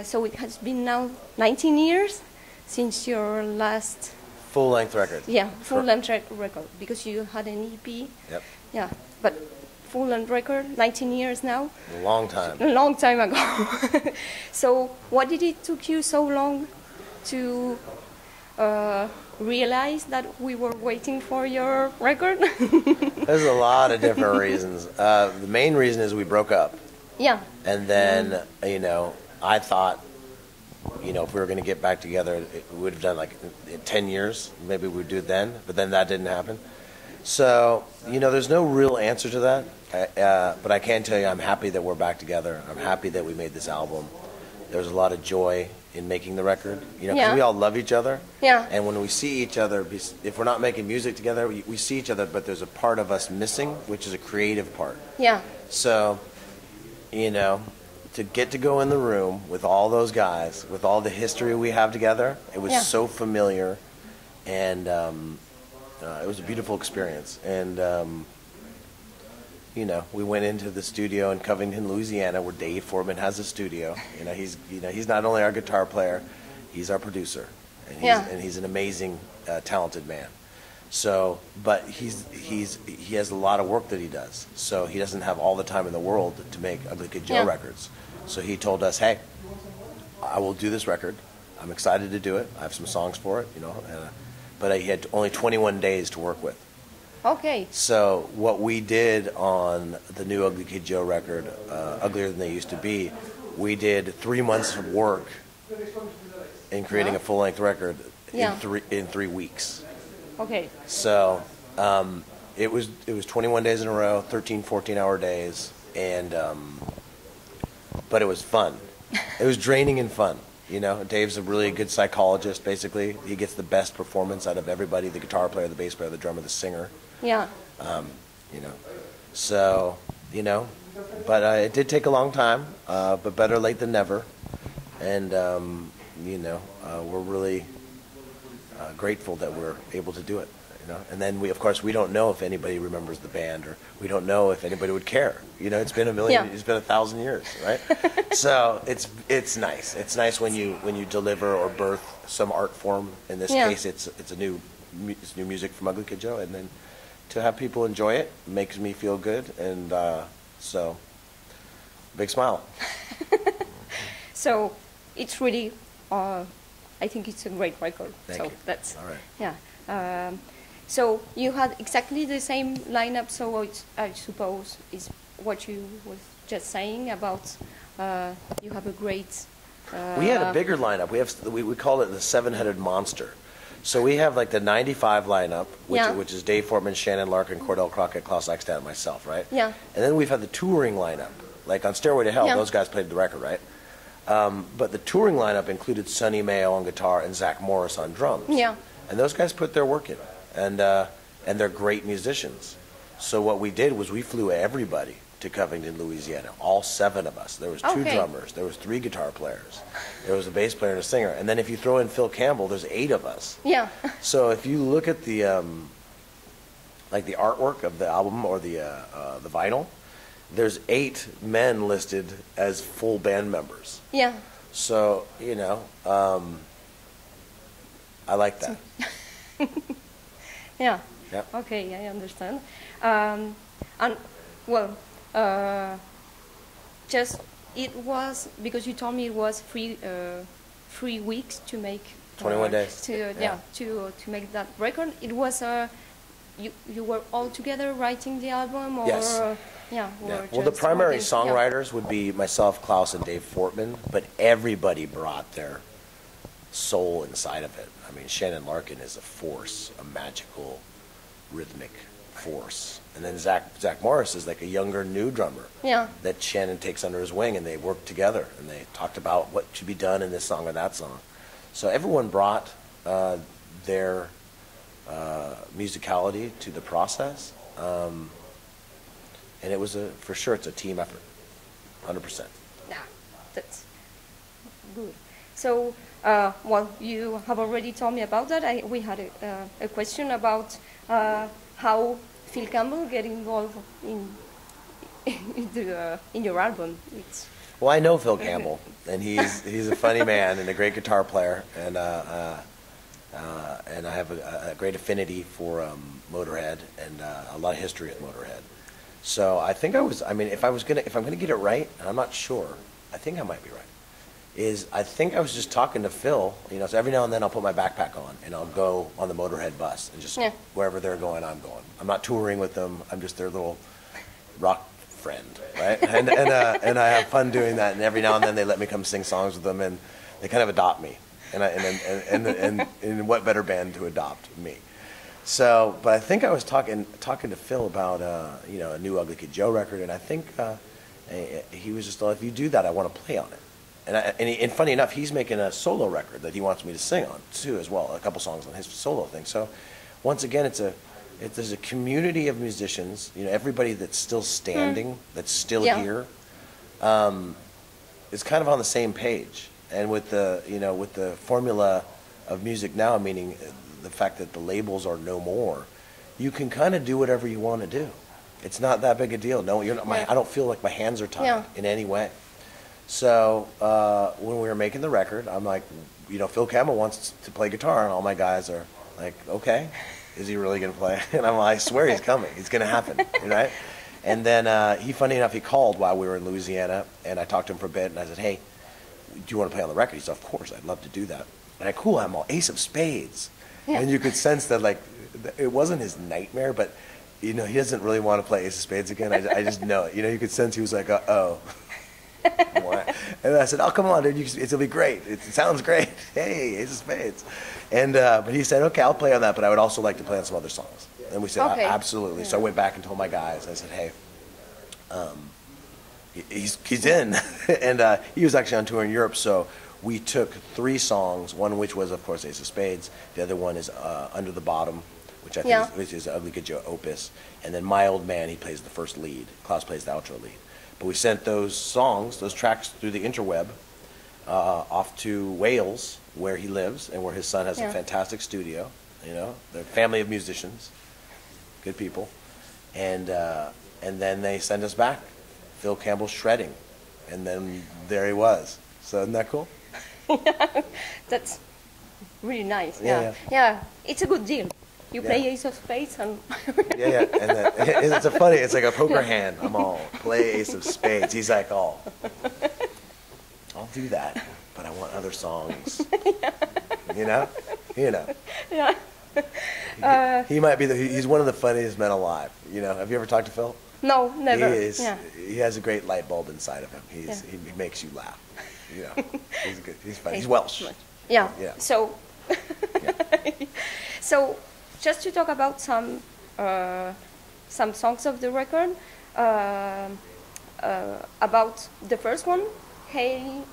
So it has been now 19 years since your last full-length record. Yeah, full-length record, because you had an EP. Yep. Yeah, but full-length record, 19 years now. A long time. A long time ago. So what did it took you so long to realize that we were waiting for your record? There's a lot of different reasons. The main reason is we broke up. Yeah. And then, you know, I thought, you know, if we were going to get back together, it would have done like 10 years. Maybe we'd do it then, but then that didn't happen. So, you know, there's no real answer to that. But I can tell you I'm happy that we're back together. I'm happy that we made this album. There's a lot of joy in making the record, you know, because we all love each other. Yeah. And when we see each other, if we're not making music together, we see each other, but there's a part of us missing, which is a creative part. Yeah. So, you know, to get to go in the room with all those guys, with all the history we have together, it was so familiar, and it was a beautiful experience. And you know, we went into the studio in Covington, Louisiana, where Dave Fortman has a studio. You know, he's not only our guitar player, he's our producer, and he's an amazing, talented man. So, but he has a lot of work that he does. So he doesn't have all the time in the world to make Ugly Kid Joe records. So he told us, hey, I will do this record. I'm excited to do it. I have some songs for it, you know. But he had only 21 days to work with. Okay. So what we did on the new Ugly Kid Joe record, Uglier Than They Used to Be, we did 3 months of work in creating a full-length record in 3 weeks. Okay. So it was 21 days in a row, 13, 14-hour days, and but it was fun. It was draining and fun. You know, Dave's a really good psychologist, basically. He gets the best performance out of everybody, the guitar player, the bass player, the drummer, the singer. Yeah. You know, so, you know, but it did take a long time, but better late than never. And, you know, we're really grateful that we're able to do it. You know? And then of course, we don't know if anybody remembers the band, or we don't know if anybody would care. You know, it's been it's been 1,000 years, right? So it's nice. It's nice when you deliver or birth some art form. In this case, it's new music from Ugly Kid Joe, and then to have people enjoy it makes me feel good, and so big smile. So it's really, I think it's a great record. Thank you. That's all right. Yeah. So you had exactly the same lineup. So I suppose is what you was just saying about you have a great. We had a bigger lineup. We call it the seven-headed monster. So we have like the '95 lineup, which is Dave Fortman, Shannon Larkin, Cordell Crockett, Klaus Eichstadt, and myself, right? Yeah. And then we've had the touring lineup, like on Stairway to Hell. Those guys played the record, right? But the touring lineup included Sonny Mayo on guitar and Zach Morris on drums. Yeah. And those guys put their work in, and they're great musicians. So what we did was we flew everybody to Covington, Louisiana, all 7 of us. There was 2 drummers, there was 3 guitar players, there was a bass player and a singer, and then if you throw in Phil Campbell, there's 8 of us. Yeah. So if you look at the like the artwork of the album or the vinyl, there's 8 men listed as full band members. Yeah. So you know, I like that. Yeah. Yep. Okay, I understand. And well, just it was because you told me it was 3 weeks to make 21 days. To make that record. It was you were all together writing the album, or yes. Well, the primary songwriters would be myself, Klaus, and Dave Fortman, but everybody brought their soul inside of it. I mean, Shannon Larkin is a force, a magical, rhythmic force. And then Zach Morris is like a younger, new drummer that Shannon takes under his wing, and they worked together, and they talked about what should be done in this song or that song. So everyone brought their musicality to the process, and it was for sure it's a team effort, 100%. Yeah, that's good. So, well, you have already told me about that. We had a question about how Phil Campbell get involved in your album. Well, I know Phil Campbell, and he's a funny man and a great guitar player, and I have a great affinity for Motorhead and a lot of history with Motorhead. So I think I mean, if I'm gonna get it right, and I'm not sure, I think I might be right. I think I was just talking to Phil, so every now and then I'll put my backpack on and I'll go on the Motorhead bus and just wherever they're going, I'm going. I'm not touring with them. I'm just their little rock friend, right? And I have fun doing that. And every now and then they let me come sing songs with them, and they kind of adopt me. And what better band to adopt me? So, but I think I was talking to Phil about a new Ugly Kid Joe record, and I think he was just like, if you do that, I want to play on it. And funny enough, he's making a solo record that he wants me to sing on too, as well. A couple songs on his solo thing. So, once again, there's a community of musicians. Everybody that's still standing, that's still here, is kind of on the same page. And with the formula of music now, meaning the fact that the labels are no more, you can kind of do whatever you want to do. It's not that big a deal. No, you're not. I don't feel like my hands are tied in any way. So when we were making the record, I'm like, Phil Campbell wants to play guitar, and all my guys are like, okay, is he really going to play? And I'm like, I swear he's coming. It's going to happen, right? And then funny enough, he called while we were in Louisiana, and I talked to him for a bit, and I said, hey, do you want to play on the record? He said, of course, I'd love to do that. And I'm all Ace of Spades. Yeah. And you could sense that, like, it wasn't his nightmare, but, he doesn't really want to play Ace of Spades again. I just know it. You could sense he was like, uh-oh. And I said, oh, come on, dude, it'll be great. It sounds great. Hey, Ace of Spades. And but he said, okay, I'll play on that, but I would also like to play on some other songs. And we said, absolutely. Yeah. So I went back and told my guys. I said, hey, he's in. And he was actually on tour in Europe, so we took 3 songs, one which was, of course, Ace of Spades. The other one is Under the Bottom, which I think which is Ugly Kid Joe opus. And then My Old Man, he plays the first lead. Klaus plays the outro lead. But we sent those tracks through the interweb off to Wales, where he lives and where his son has a fantastic studio. They're a family of musicians, good people. And then they send us back Phil Campbell shredding. And then there he was. So isn't that cool? That's really nice. Yeah, it's a good deal. You play Ace of Spades and and it's like a poker hand. I'm all play Ace of Spades. He's like, oh, I'll do that, but I want other songs. Yeah. He might be he's one of the funniest men alive. Have you ever talked to Phil? No, never. He has a great light bulb inside of him. He makes you laugh. He's good. He's funny. He's Welsh. Yeah. So. So. Just to talk about some songs of the record, about the first one, Hail,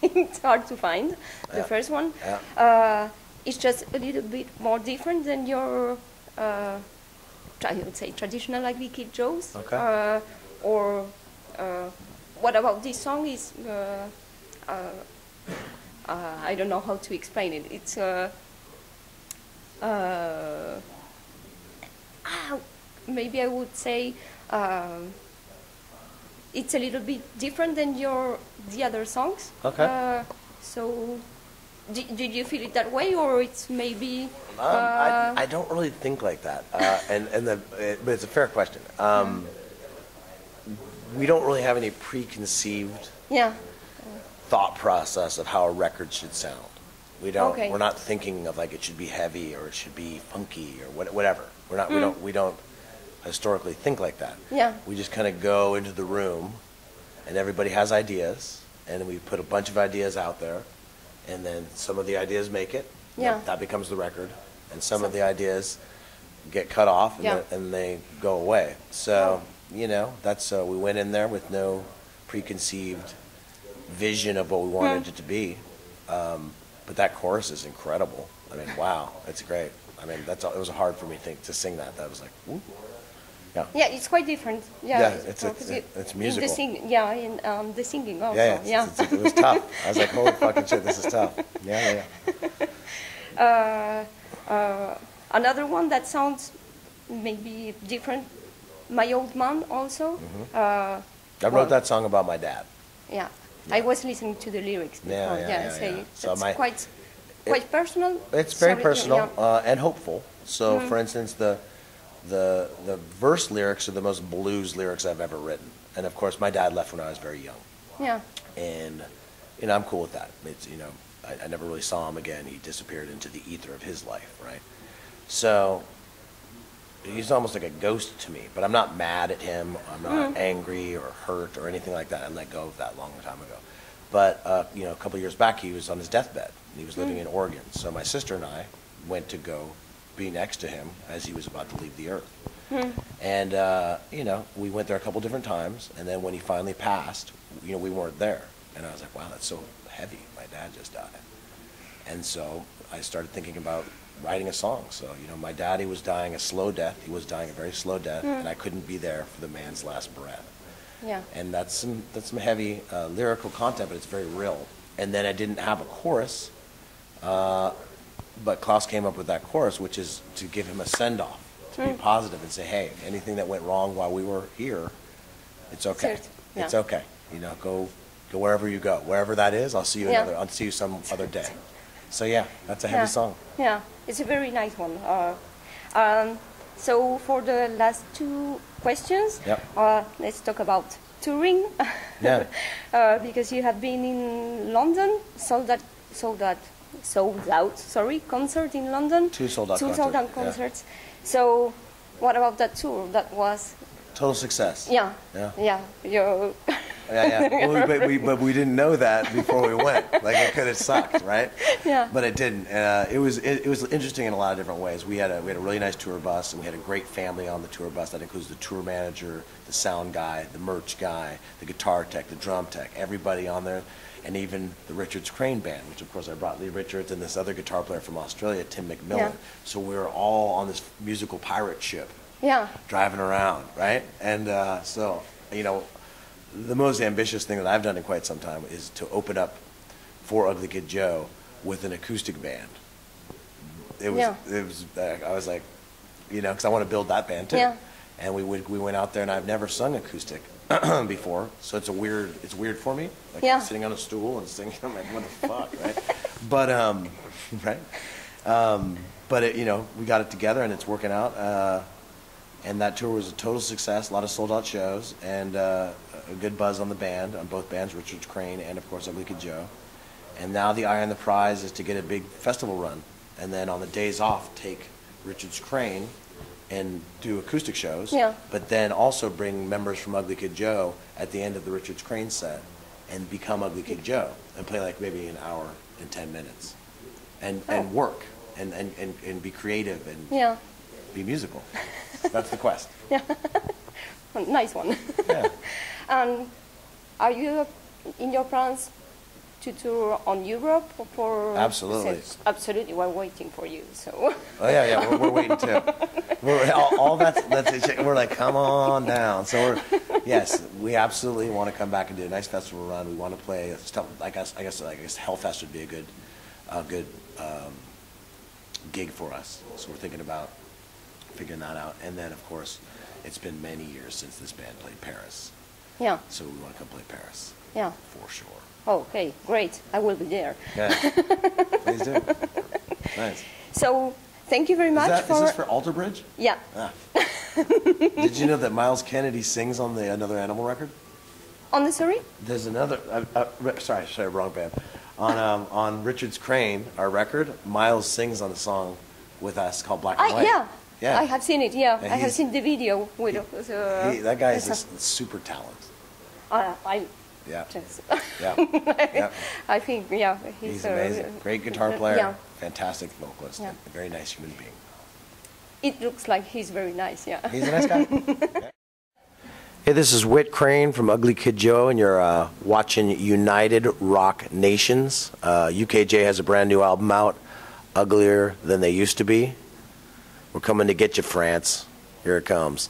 it's hard to find, the first one. It's just a little bit more different than your, I would say, traditional Ugly Kid Joe's. Okay. What about this song is, I don't know how to explain it. It's, maybe I would say it's a little bit different than the other songs. Okay. So, did you feel it that way, or it's maybe? I don't really think like that, but it's a fair question. We don't really have any preconceived thought process of how a record should sound. We don't. Okay. We're not thinking of like it should be heavy or it should be funky or whatever. We're not. We don't historically think like that. Yeah. We just kind of go into the room, and everybody has ideas, and we put a bunch of ideas out there, and then some of the ideas make it. Yeah. That becomes the record, and some of the ideas get cut off and they go away. So that's we went in there with no preconceived vision of what we wanted it to be. But that chorus is incredible. I mean, wow, it's great. I mean, it was hard for me to sing that. That was like, woo. Yeah, it's quite different. It's musical. In the singing also. It was tough. I was like, holy fucking shit, this is tough. Another one that sounds maybe different, My Old Man also. I wrote that song about my dad. Yeah. I was listening to the lyrics before. So So it's quite personal. It's very personal and hopeful. So, for instance, the verse lyrics are the most blues lyrics I've ever written. And of course, my dad left when I was very young. Yeah. And I'm cool with that. It's I never really saw him again. He disappeared into the ether of his life, right? So he's almost like a ghost to me. But I'm not mad at him. I'm not angry or hurt or anything like that. I let go of that a long time ago. But a couple of years back, he was on his deathbed. And he was living in Oregon. So my sister and I went to go be next to him as he was about to leave the earth. And we went there a couple different times. And then when he finally passed, we weren't there. And I was like, wow, that's so heavy. My dad just died. And so I started thinking about writing a song. So, my daddy was dying a slow death. He was dying a very slow death, and I couldn't be there for the man's last breath. Yeah. And that's some heavy lyrical content, but it's very real. And then I didn't have a chorus, but Klaus came up with that chorus, which is to give him a send-off, to be positive and say, hey, anything that went wrong while we were here, it's okay. Yeah. It's okay. Go wherever you go, wherever that is. I'll see you I'll see you some other day. So yeah, that's a heavy song. Yeah, it's a very nice one. So for the last two questions, let's talk about touring. Yeah. Because you have been in London, sold out. Concert in London. Two sold out concerts. So, what about that tour? That was total success. Yeah. Yeah. But we didn't know that before we went. Like, it could have sucked, right? Yeah. But it didn't. It was interesting in a lot of different ways. We had a really nice tour bus, and we had a great family on the tour bus. That includes the tour manager, the sound guy, the merch guy, the guitar tech, the drum tech, everybody on there, and even the Richards Crane Band, which of course I brought Lee Richards and this other guitar player from Australia, Tim McMillan. Yeah. So we were all on this musical pirate ship. Yeah. Driving around, right? And so, the most ambitious thing that I've done in quite some time is to open up for Ugly Kid Joe with an acoustic band. I was like, because I want to build that band too. Yeah. And we went out there, and I've never sung acoustic before, so it's weird for me, like sitting on a stool and singing. I'm like, what the fuck, right? But right. But we got it together, and it's working out. And that tour was a total success, a lot of sold-out shows, and a good buzz on the band, on both bands, Richards Crane and, of course, Ugly Kid Joe. And now the eye on the prize is to get a big festival run, and then on the days off, take Richards Crane and do acoustic shows, but then also bring members from Ugly Kid Joe at the end of the Richards Crane set and become Ugly Kid Joe and play like maybe an hour and 10 minutes and work and be creative and be musical. That's the quest. Yeah. Nice one. Yeah. Are you in your plans to tour on Europe for? Absolutely. Absolutely, we're waiting for you. So. Oh yeah, we're waiting too. All that's we're like, come on down. So we absolutely want to come back and do a nice festival run. We want to play stuff. I guess Hellfest would be a good gig for us. So we're thinking about figuring that out. And then, of course, it's been many years since this band played Paris. Yeah. So we want to come play Paris. Yeah. For sure. Okay, great. I will be there. Yeah. Please do. Nice. So, thank you very much Is this for Alter Bridge? Yeah. Ah. Did you know that Miles Kennedy sings on the Another Animal record? On the sorry? There's another. Sorry, wrong band. On Richards Crane, our record, Miles sings on a song with us called Black and White. Yeah. I have seen it. Yeah, And I have seen the video with. That guy is a super talent. Just, Yeah. I think He's amazing. Great guitar player. Yeah. Fantastic vocalist. Yeah. A very nice human being. It looks like he's very nice. Yeah. He's a nice guy. Yeah. Hey, this is Whit Crane from Ugly Kid Joe, and you're watching United Rock Nations. UKJ has a brand new album out, Uglier Than They Used to Be. We're coming to get you, France. Here it comes.